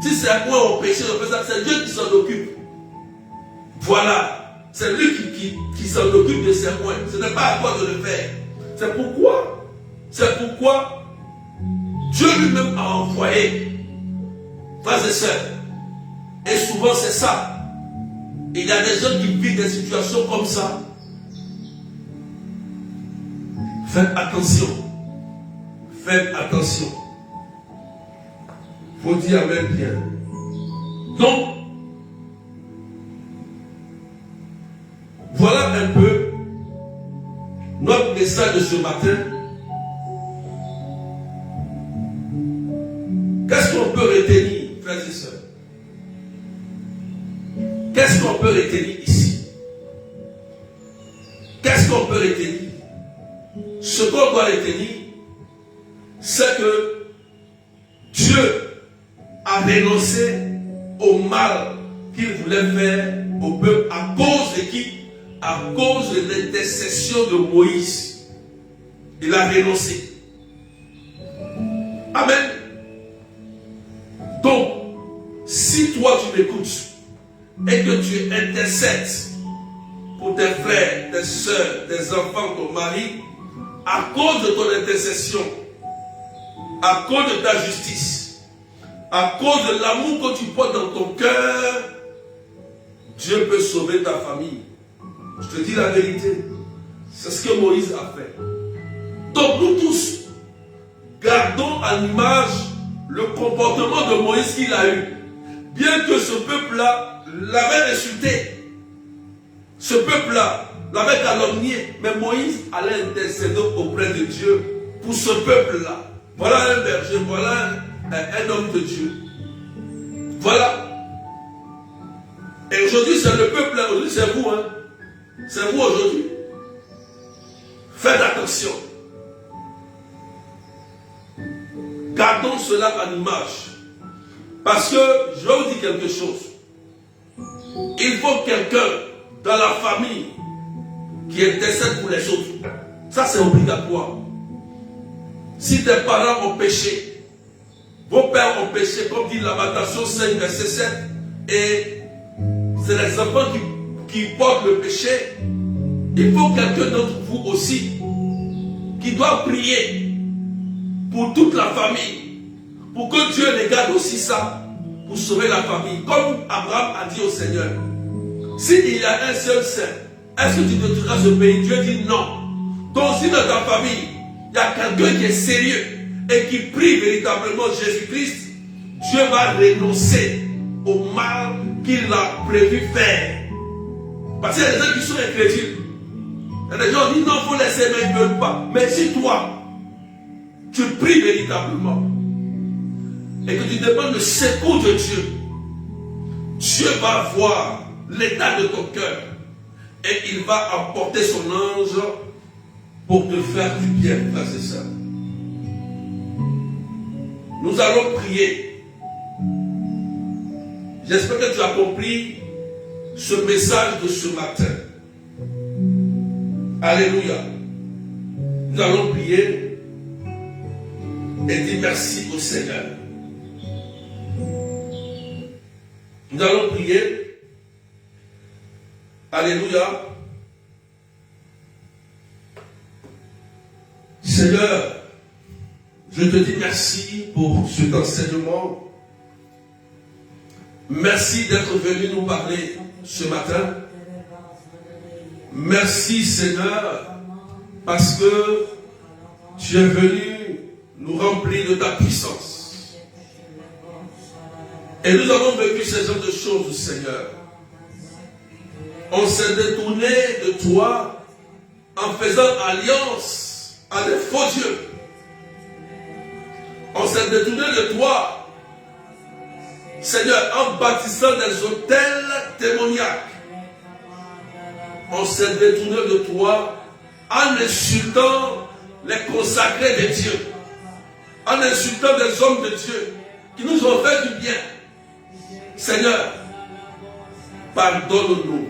Si ses points ont péché, c'est Dieu qui s'en occupe. Voilà. C'est lui qui s'en occupe de ses points. Ce n'est pas à toi de le faire. C'est pourquoi Dieu lui-même a envoyé, frères et sœurs. Et souvent c'est ça. Il y a des gens qui vivent des situations comme ça. Faites attention. Faites attention. Il faut dire amen bien. Donc, voilà un peu notre message de ce matin. Qu'est-ce qu'on peut retenir, frères et sœurs? Qu'est-ce qu'on peut retenir ici? Qu'est-ce qu'on peut retenir? Ce qu'on doit retenir, c'est que Dieu a renoncé au mal qu'il voulait faire au peuple à cause de qui? À cause de l'intercession de Moïse. Il a renoncé. Amen. Donc, si toi tu m'écoutes et que tu intercèdes pour tes frères, tes soeurs, tes enfants, ton mari, à cause de ton intercession, à cause de ta justice, à cause de l'amour que tu portes dans ton cœur, Dieu peut sauver ta famille. Je te dis la vérité. C'est ce que Moïse a fait. Donc nous tous, gardons en image le comportement de Moïse qu'il a eu. Bien que ce peuple-là l'avait insulté, ce peuple-là l'avait calomnié, mais Moïse allait intercéder auprès de Dieu pour ce peuple-là. Voilà un berger, voilà un homme de Dieu. Voilà. Et aujourd'hui, c'est le peuple, aujourd'hui, c'est vous. Hein. C'est vous aujourd'hui. Faites attention. Gardons cela en image. Parce que, je vais vous dire quelque chose. Il faut quelqu'un dans la famille qui intercède pour les autres. Ça, c'est obligatoire. Si tes parents ont péché, vos pères ont péché, comme dit Lamentation 5, verset 7, et c'est les enfants qui portent le péché, il faut quelqu'un d'entre vous aussi qui doit prier pour toute la famille, pour que Dieu les garde aussi ça, pour sauver la famille. Comme Abraham a dit au Seigneur, s'il y a un seul saint, est-ce que tu détruiras ce pays? Dieu dit non. Donc si dans ta famille, il y a quelqu'un qui est sérieux et qui prie véritablement Jésus-Christ, Dieu va renoncer au mal qu'il a prévu faire. Parce qu'il y a des gens qui sont incrédules. Il y a des gens qui disent non, il faut laisser, mais ils ne veulent pas. Mais si toi, tu pries véritablement et que tu demandes le secours de Dieu, Dieu va voir l'état de ton cœur et il va apporter son ange pour te faire du bien, frères et sœurs. Nous allons prier. J'espère que tu as compris ce message de ce matin. Alléluia. Nous allons prier et dire merci au Seigneur. Nous allons prier. Alléluia. Seigneur, je te dis merci pour cet enseignement. Merci d'être venu nous parler ce matin. Merci Seigneur, parce que tu es venu nous remplir de ta puissance. Et nous avons vécu ces genres de choses, Seigneur. On s'est détourné de toi en faisant alliance à des faux dieux. On s'est détourné de toi, Seigneur, en bâtissant des hôtels démoniaques. On s'est détourné de toi en insultant les consacrés de Dieu, en insultant des hommes de Dieu qui nous ont fait du bien. Seigneur, pardonne-nous.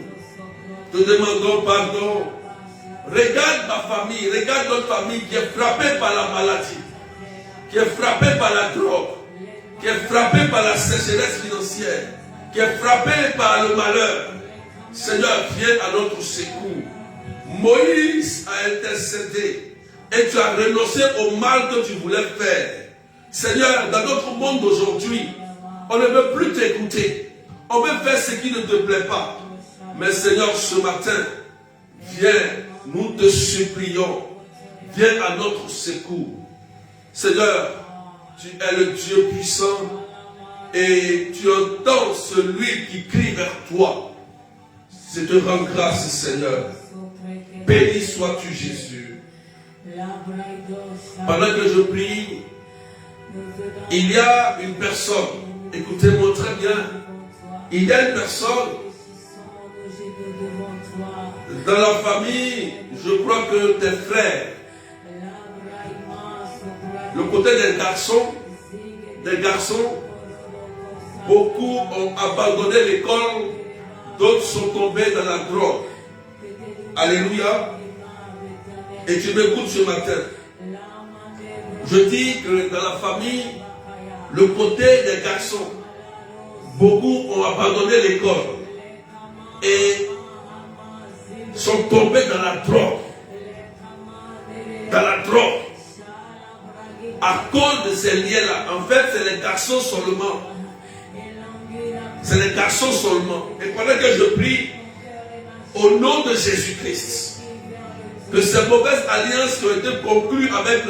Te demandons pardon. Regarde ma famille, regarde notre famille qui est frappée par la maladie, qui est frappée par la drogue, qui est frappée par la sécheresse financière, qui est frappée par le malheur. Seigneur, viens à notre secours. Moïse a intercédé et tu as renoncé au mal que tu voulais faire. Seigneur, dans notre monde d'aujourd'hui, on ne veut plus t'écouter. On veut faire ce qui ne te plaît pas. Mais Seigneur, ce matin, viens, nous te supplions. Viens à notre secours. Seigneur, tu es le Dieu puissant et tu entends celui qui crie vers toi. Je te rends grâce, Seigneur. Béni sois-tu, Jésus. Pendant que je prie, il y a une personne, écoutez-moi très bien, il y a une personne dans la famille, je crois que tes frères, le côté des garçons, beaucoup ont abandonné l'école, d'autres sont tombés dans la drogue. Alléluia. Et tu m'écoutes ce matin. Je dis que dans la famille, le côté des garçons, beaucoup ont abandonné l'école et sont tombés dans la drogue. Dans la drogue. À cause de ces liens-là, en fait, c'est les garçons seulement. C'est les garçons seulement. Et pendant que je prie, au nom de Jésus-Christ, que ces mauvaises alliances qui ont été conclues avec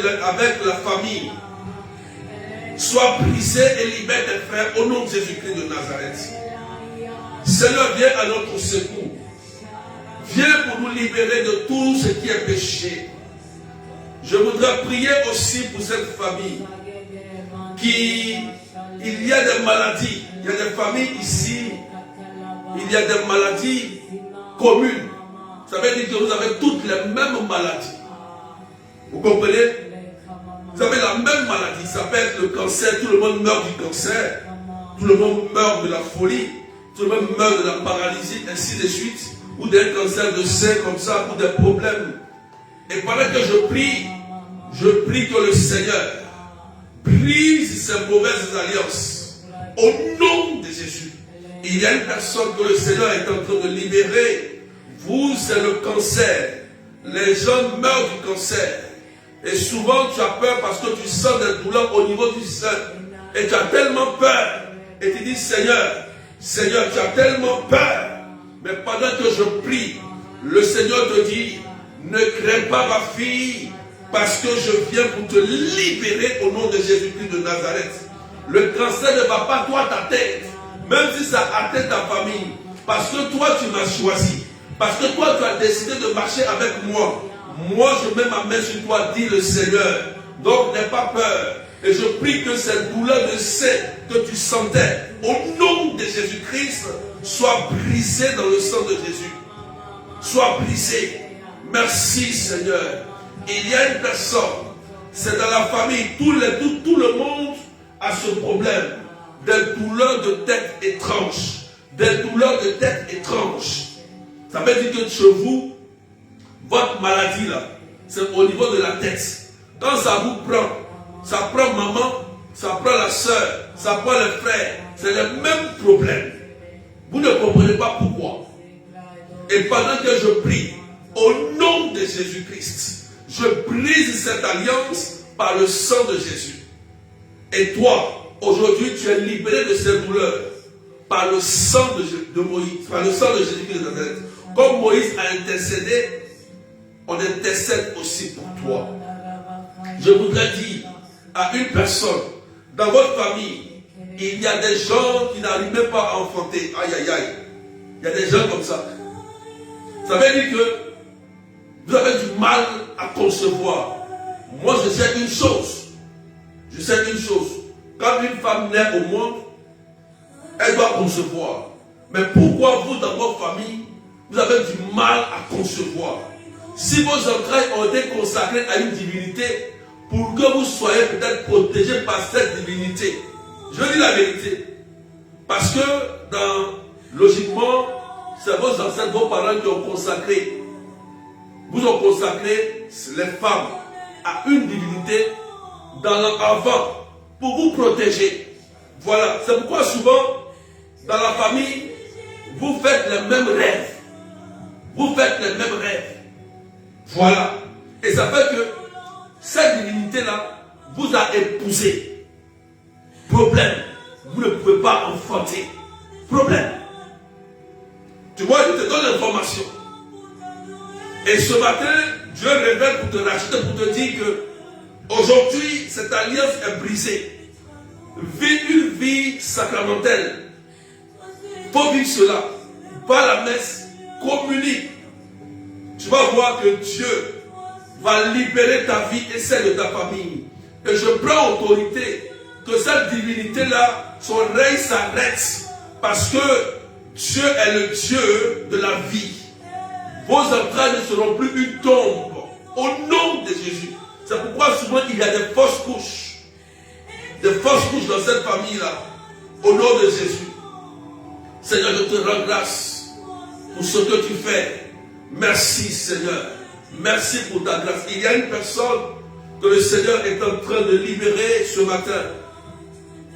la famille, Sois brisé et libère tes frères au nom de Jésus-Christ de Nazareth. Seigneur, viens à notre secours. Viens pour nous libérer de tout ce qui est péché. Je voudrais prier aussi pour cette famille il y a des maladies. Il y a des familles ici. Il y a des maladies communes. Ça veut dire que vous avez toutes les mêmes maladies. Vous comprenez? Vous avez la même maladie. Ça peut être le cancer. Tout le monde meurt du cancer. Tout le monde meurt de la folie. Tout le monde meurt de la paralysie, ainsi de suite. Ou d'un cancer de sein comme ça, ou des problèmes. Et pendant que je prie que le Seigneur brise ces mauvaises alliances. Au nom de Jésus. Il y a une personne que le Seigneur est en train de libérer. Vous, c'est le cancer. Les gens meurent du cancer. Et souvent, tu as peur parce que tu sens des douleurs au niveau du sein. Et tu as tellement peur. Et tu dis, Seigneur, tu as tellement peur. Mais pendant que je prie, le Seigneur te dit, ne crains pas ma fille, parce que je viens pour te libérer au nom de Jésus-Christ de Nazareth. Le cancer ne va pas toi ta tête, même si ça atteint ta famille, parce que toi tu m'as choisi, parce que toi tu as décidé de marcher avec moi. Moi je mets ma main sur toi, dit le Seigneur. Donc n'aie pas peur. Et je prie que cette douleur de sein que tu sentais, au nom de Jésus-Christ, soit brisée dans le sang de Jésus. Soit brisée. Merci Seigneur. Il y a une personne, c'est dans la famille, tout le monde a ce problème. Des douleurs de tête étranges. Des douleurs de tête étranges. Ça veut dire que chez vous, votre maladie là, c'est au niveau de la tête. Quand ça vous prend, ça prend maman, ça prend la soeur, ça prend le frère. C'est le même problème. Vous ne comprenez pas pourquoi. Et pendant que je prie, au nom de Jésus-Christ, je brise cette alliance par le sang de Jésus. Et toi, aujourd'hui, tu es libéré de ces douleurs par le sang de Moïse, par le sang de Jésus-Christ de Nazareth. Comme Moïse a intercédé, on intercède aussi pour toi. Je voudrais dire à une personne, dans votre famille, il y a des gens qui n'arrivent même pas à enfanter. Aïe, aïe, aïe. Il y a des gens comme ça. Ça veut dire que vous avez du mal à concevoir. Moi, je sais une chose. Je sais une chose. Quand une femme naît au monde, elle doit concevoir. Mais pourquoi vous, dans votre famille, vous avez du mal à concevoir? Si vos entrailles ont été consacrées à une divinité, pour que vous soyez peut-être protégés par cette divinité. Je dis la vérité. Parce que, logiquement, c'est vos ancêtres, vos parents qui ont consacré. Vous ont consacré les femmes à une divinité avant pour vous protéger. Voilà. C'est pourquoi souvent, dans la famille, vous faites les mêmes rêves. Vous faites les mêmes rêves. Voilà. Et ça fait que cette divinité-là vous a épousé. Problème. Vous ne pouvez pas enfanter. Problème. Tu vois, je te donne l'information. Et ce matin, Dieu révèle pour te racheter, pour te dire que aujourd'hui, cette alliance est brisée. Vis une vie sacramentelle. Il faut vivre cela. Va à la messe, communique. Tu vas voir que Dieu va libérer ta vie et celle de ta famille. Et je prends autorité que cette divinité-là, son règne s'arrête. Parce que Dieu est le Dieu de la vie. Vos entrailles ne seront plus une tombe. Au nom de Jésus. C'est pourquoi souvent il y a des fausses couches. Des fausses couches dans cette famille-là. Au nom de Jésus. Seigneur, je te rends grâce pour ce que tu fais. Merci Seigneur. Merci pour ta grâce. Il y a une personne que le Seigneur est en train de libérer ce matin.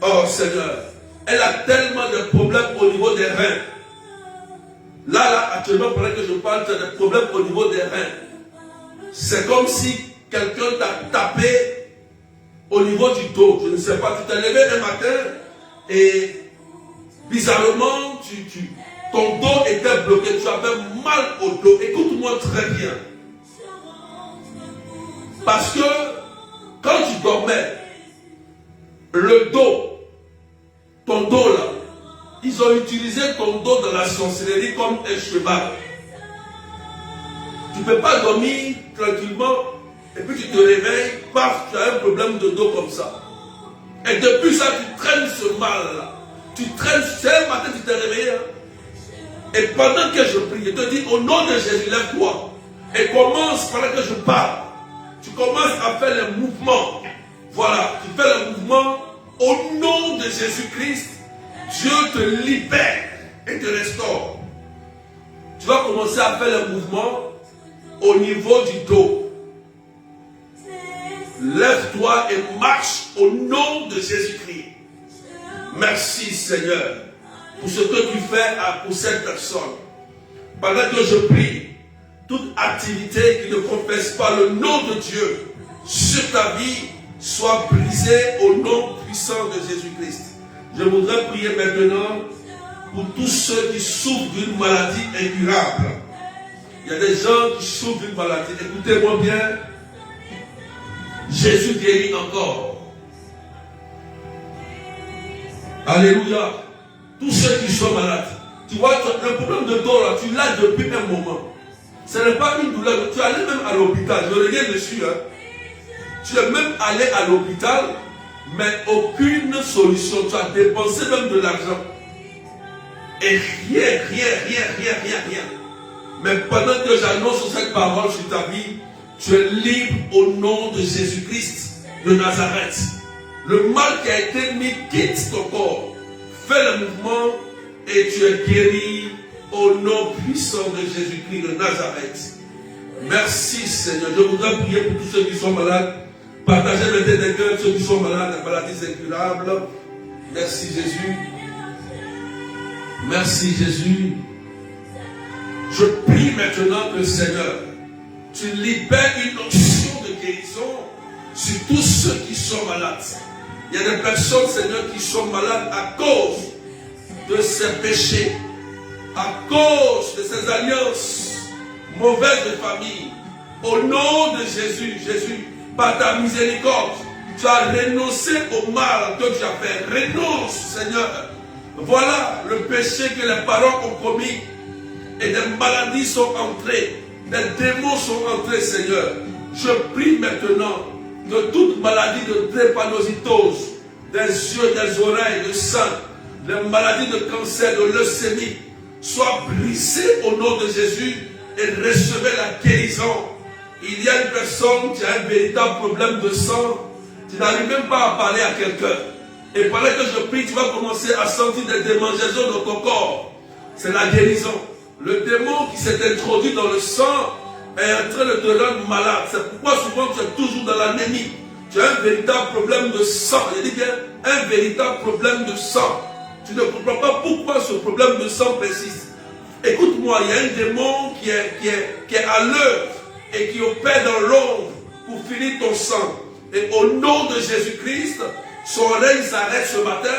Oh Seigneur, elle a tellement de problèmes au niveau des reins. Là, actuellement, pendant que je parle, tu as des problèmes au niveau des reins. C'est comme si quelqu'un t'a tapé au niveau du dos. Je ne sais pas, tu t'es levé un matin et bizarrement, ton dos était bloqué, tu avais mal au dos. Écoute-moi très bien. Parce que quand tu dormais, le dos, ton dos là, ils ont utilisé ton dos dans la sorcellerie comme un cheval. Tu ne peux pas dormir tranquillement et puis tu te réveilles, paf, tu as un problème de dos comme ça. Et depuis ça, tu traînes ce mal-là. Tu traînes, c'est un matin, tu t'es réveillé. Hein? Et pendant que je prie, je te dis, au nom de Jésus, lève-toi. Et commence, pendant que je parle, tu commences à faire les mouvements. Voilà, tu fais le mouvement. Au nom de Jésus-Christ, Dieu te libère et te restaure. Tu vas commencer à faire le mouvement au niveau du dos. Lève-toi et marche au nom de Jésus-Christ. Merci Seigneur pour ce que tu fais pour cette personne. Pendant que je prie, toute activité qui ne confesse pas le nom de Dieu sur ta vie soit brisée au nom puissant de Jésus-Christ. Je voudrais prier maintenant pour tous ceux qui souffrent d'une maladie incurable. Il y a des gens qui souffrent d'une maladie. Écoutez-moi bien. Jésus guérit encore. Alléluia. Tous ceux qui sont malades. Tu vois, le problème de dos là, tu l'as depuis un moment. Ce n'est pas une douleur. Tu es allé même à l'hôpital. Je reviens dessus. Hein. Tu es même allé à l'hôpital, mais aucune solution. Tu as dépensé même de l'argent. Et rien. Mais pendant que j'annonce cette parole sur ta vie, tu es libre au nom de Jésus-Christ de Nazareth. Le mal qui a été mis quitte ton corps. Fais le mouvement et tu es guéri au nom puissant de Jésus-Christ de Nazareth. Merci Seigneur. Je voudrais prier pour tous ceux qui sont malades. Partagez le tête des cœurs, ceux qui sont malades, les maladies incurables. Merci Jésus. Merci Jésus. Je prie maintenant que Seigneur, tu libères une onction de guérison sur tous ceux qui sont malades. Il y a des personnes, Seigneur, qui sont malades à cause de ces péchés, à cause de ces alliances mauvaises de famille. Au nom de Jésus, par ta miséricorde, tu as renoncé au mal que tu as fait. Renonce, Seigneur. Voilà le péché que les parents ont commis. Et des maladies sont entrées. Des démons sont entrés, Seigneur. Je prie maintenant que toute maladie de drépanocytose, des yeux, des oreilles, de sang, des maladies de cancer, de leucémie, soient brisées au nom de Jésus et recevez la guérison. Il y a une personne qui a un véritable problème de sang, tu n'arrives même pas à parler à quelqu'un. Et pendant que je prie, tu vas commencer à sentir des démangeaisons dans ton corps. C'est la guérison. Le démon qui s'est introduit dans le sang est en train de te rendre malade. C'est pourquoi souvent tu es toujours dans l'anémie. Tu as un véritable problème de sang. Je dis bien, un véritable problème de sang. Tu ne comprends pas pourquoi ce problème de sang persiste. Écoute-moi, il y a un démon qui est à l'œuvre et qui opère dans l'ombre pour finir ton sang. Et au nom de Jésus-Christ, son règne s'arrête ce matin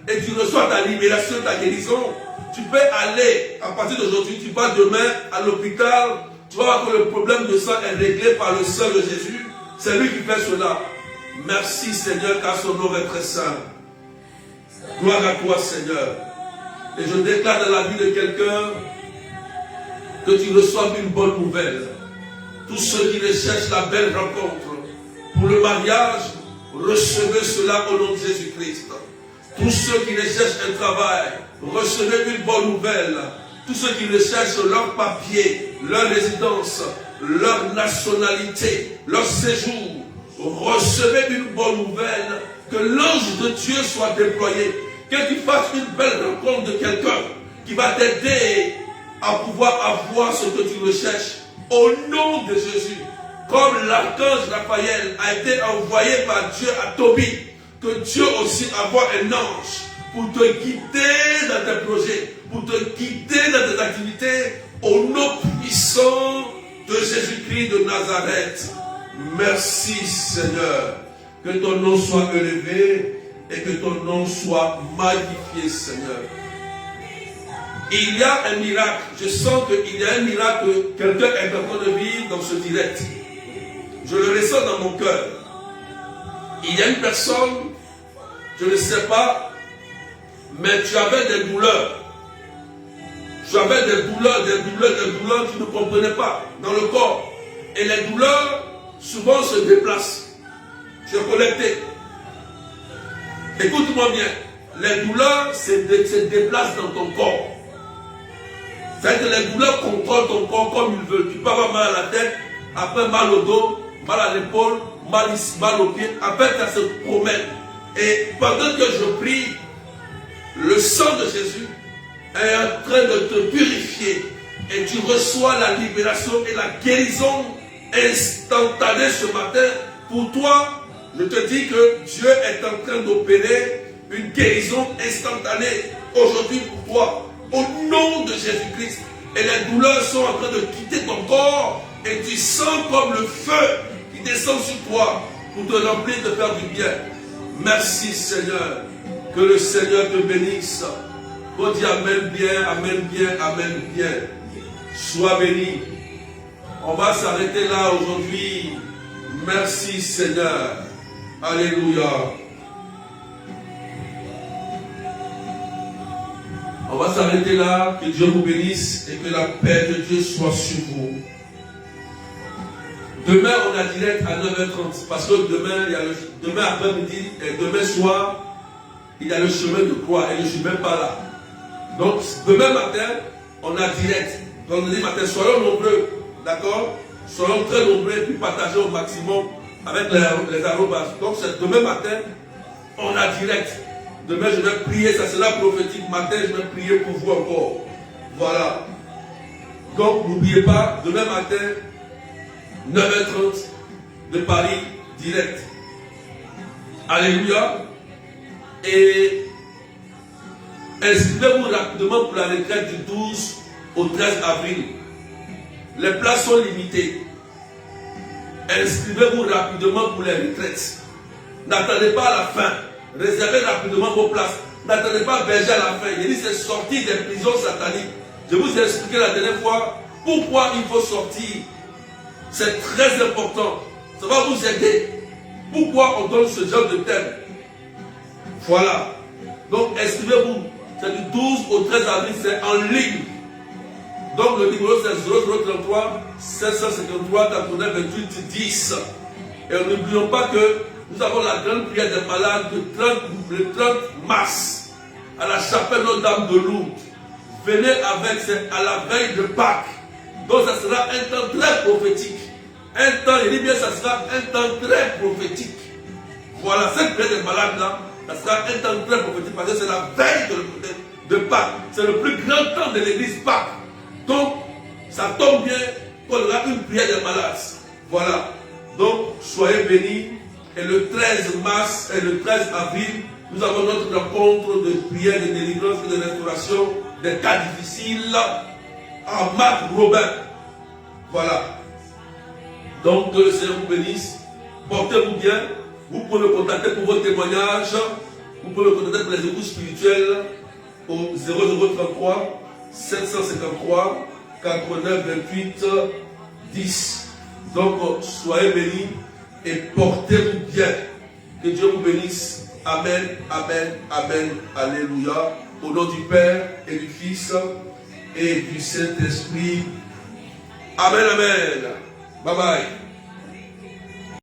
et tu reçois ta libération, ta guérison. Tu peux aller, à partir d'aujourd'hui, tu vas demain à l'hôpital, tu vas voir que le problème de sang est réglé par le sang de Jésus. C'est lui qui fait cela. Merci Seigneur, car son nom est très saint. Gloire à toi Seigneur. Et je déclare dans la vie de quelqu'un que tu reçoives une bonne nouvelle. Tous ceux qui recherchent la belle rencontre pour le mariage, recevez cela au nom de Jésus-Christ. Tous ceux qui recherchent un travail, recevez une bonne nouvelle. Tous ceux qui recherchent leur papier, leur résidence, leur nationalité, leur séjour, recevez une bonne nouvelle. Que l'ange de Dieu soit déployé. Que tu fasses une belle rencontre de quelqu'un qui va t'aider à pouvoir avoir ce que tu recherches. Au nom de Jésus, comme l'archange Raphaël a été envoyé par Dieu à Tobie, que Dieu aussi envoie un ange pour te guider dans tes projets, pour te guider dans tes activités, au nom puissant de Jésus-Christ de Nazareth. Merci Seigneur. Que ton nom soit élevé et que ton nom soit magnifié, Seigneur. Il y a un miracle. Je sens qu'il y a un miracle que quelqu'un est en train de vivre dans ce direct. Je le ressens dans mon cœur. Il y a une personne je ne sais pas, mais tu avais des douleurs. Tu avais des douleurs, tu ne comprenais pas dans le corps. Et les douleurs, souvent, se déplacent. Tu es connecté. Écoute-moi bien. Les douleurs se déplacent dans ton corps. C'est-à-dire que les douleurs contrôlent ton corps comme ils veulent. Tu peux avoir mal à la tête, après mal au dos, mal à l'épaule, mal au pied. Après, ça se promène. Et pendant que je prie, le sang de Jésus est en train de te purifier. Et tu reçois la libération et la guérison instantanée ce matin. Pour toi, je te dis que Dieu est en train d'opérer une guérison instantanée aujourd'hui pour toi. Au nom de Jésus-Christ. Et les douleurs sont en train de quitter ton corps. Et tu sens comme le feu qui descend sur toi pour te remplir de faire du bien. Merci Seigneur. Que le Seigneur te bénisse. On dit Amen bien, Amen bien, Amen bien. Sois béni. On va s'arrêter là aujourd'hui. Merci Seigneur. Alléluia. On va s'arrêter là. Que Dieu vous bénisse et que la paix de Dieu soit sur vous. Demain, on a direct à 9h30. Parce que demain après-midi et demain soir, il y a le chemin de croix et je ne suis même pas là. Donc, demain matin, on a direct. Vendredi matin, soyons nombreux. D'accord? Soyons très nombreux et puis partagez au maximum avec les arrobas. Donc, c'est demain matin, on a direct. Demain, je vais prier, ça sera prophétique. Matin, je vais prier pour vous encore. Voilà. Donc, n'oubliez pas, demain matin, 9h30 de Paris, direct. Alléluia. Et inscrivez-vous rapidement pour la retraite du 12 au 13 avril. Les places sont limitées. Inscrivez-vous rapidement pour les retraites. N'attendez pas à la fin. Réservez rapidement vos places. N'attendez pas à berger à la fin. Il dit c'est sortir des prisons sataniques. Je vous ai expliqué la dernière fois pourquoi il faut sortir. C'est très important. Ça va vous aider. Pourquoi on donne ce genre de thème? Voilà. Donc inscrivez-vous. C'est du 12 au 13 avril. C'est en ligne. Donc le numéro c'est 0033 753 89 28 10. Et n'oublions pas que nous avons la grande prière des malades le 30 mars à la chapelle Notre-Dame de Lourdes. Venez avec, c'est à la veille de Pâques. Donc ça sera un temps très prophétique. Un temps, il dit bien, ça sera un temps très prophétique. Voilà, cette prière des malades là, ça sera un temps très prophétique parce que c'est la veille de Pâques. C'est le plus grand temps de l'église Pâques. Donc, ça tombe bien qu'on aura une prière des malades. Voilà. Donc, soyez bénis. Et le 13 mars et le 13 avril, nous avons notre rencontre de prière, de délivrance et de restauration des cas difficiles à Marc Robin. Voilà. Donc, que le Seigneur vous bénisse. Portez-vous bien. Vous pouvez me contacter pour vos témoignages. Vous pouvez me contacter pour les écoutes spirituelles au 0033 753 89 28 10. Donc, soyez bénis et portez-vous bien. Que Dieu vous bénisse. Amen, amen, amen, alléluia. Au nom du Père et du Fils et du Saint-Esprit. Amen, amen. Bye bye.